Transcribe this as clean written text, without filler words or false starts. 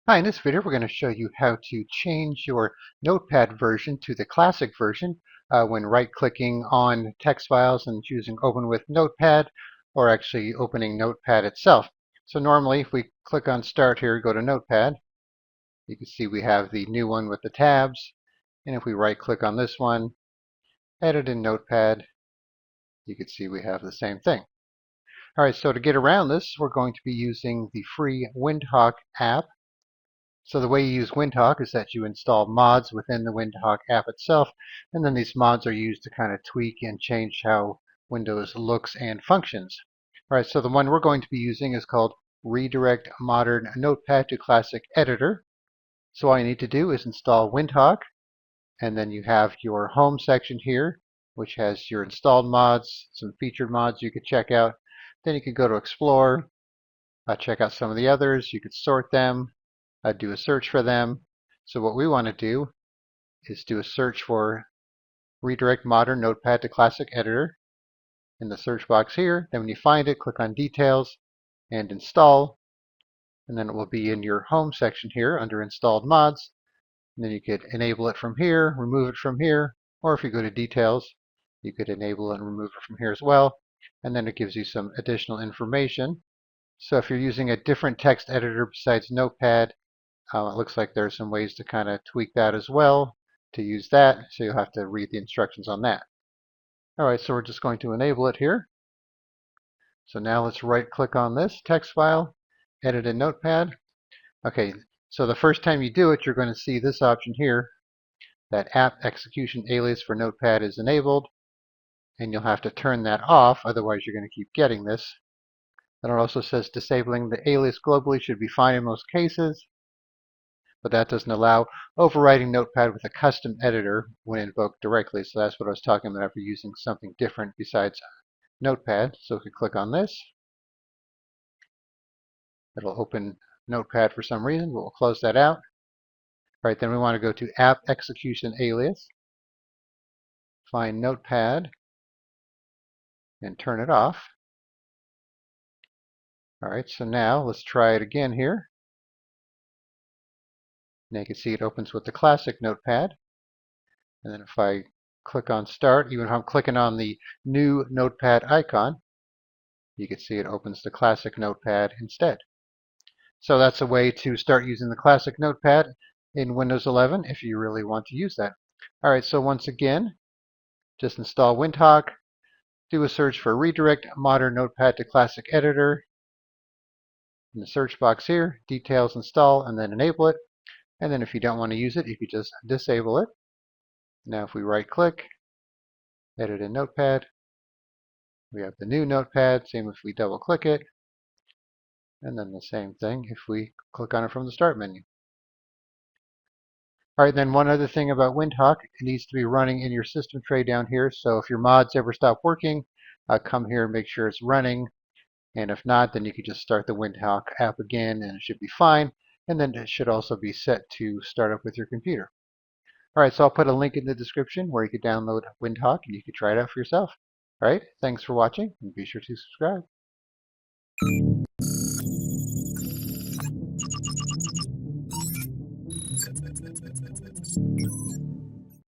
Hi, in this video we're going to show you how to change your Notepad version to the classic version when right-clicking on text files and choosing Open with Notepad, or actually opening Notepad itself. So normally if we click on Start here, go to Notepad, you can see we have the new one with the tabs. And if we right-click on this one, Edit in Notepad, you can see we have the same thing. All right, so to get around this, we're going to be using the free Windhawk app. So the way you use Windhawk is that you install mods within the Windhawk app itself, and then these mods are used to kind of tweak and change how Windows looks and functions. All right, so the one we're going to be using is called Redirect Modern Notepad to Classic Editor. So all you need to do is install Windhawk, and then you have your home section here, which has your installed mods, some featured mods you could check out. Then you could go to Explore, check out some of the others. You could sort them, do a search for them. So what we want to do is do a search for Redirect Modern Notepad to Classic Editor in the search box here. Then when you find it, click on Details and Install, and then it will be in your Home section here under Installed Mods. And then you could enable it from here, remove it from here, or if you go to Details, you could enable and remove it from here as well. And then it gives you some additional information. So if you're using a different text editor besides Notepad, it looks like there's some ways to kind of tweak that as well to use that, so you'll have to read the instructions on that. Alright, so we're just going to enable it here. So now let's right click on this text file, edit in Notepad. Okay, so the first time you do it, you're going to see this option here, that app execution alias for Notepad is enabled, and you'll have to turn that off, otherwise you're going to keep getting this. And it also says disabling the alias globally should be fine in most cases, but that doesn't allow overriding Notepad with a custom editor when invoked directly. So that's what I was talking about if you're using something different besides Notepad. So if we click on this, it'll open Notepad for some reason, but we'll close that out. All right, then we want to go to App Execution Alias, find Notepad, and turn it off. All right, so now let's try it again here. Now you can see it opens with the classic Notepad. And then if I click on Start, even if I'm clicking on the new Notepad icon, you can see it opens the classic Notepad instead. So that's a way to start using the classic Notepad in Windows 11 if you really want to use that. All right, so once again, just install Windhawk, do a search for Redirect Modern Notepad to Classic Editor. In the search box here, Details, Install, and then enable it. And then if you don't want to use it, you could just disable it. Now if we right click, edit in Notepad, we have the new Notepad, same if we double click it, and then the same thing if we click on it from the Start menu. All right, then one other thing about Windhawk, it needs to be running in your system tray down here. So if your mods ever stop working, come here and make sure it's running. And if not, then you can just start the Windhawk app again and it should be fine. And then it should also be set to start up with your computer. All right, so I'll put a link in the description where you can download Windhawk and you can try it out for yourself. All right, thanks for watching and be sure to subscribe.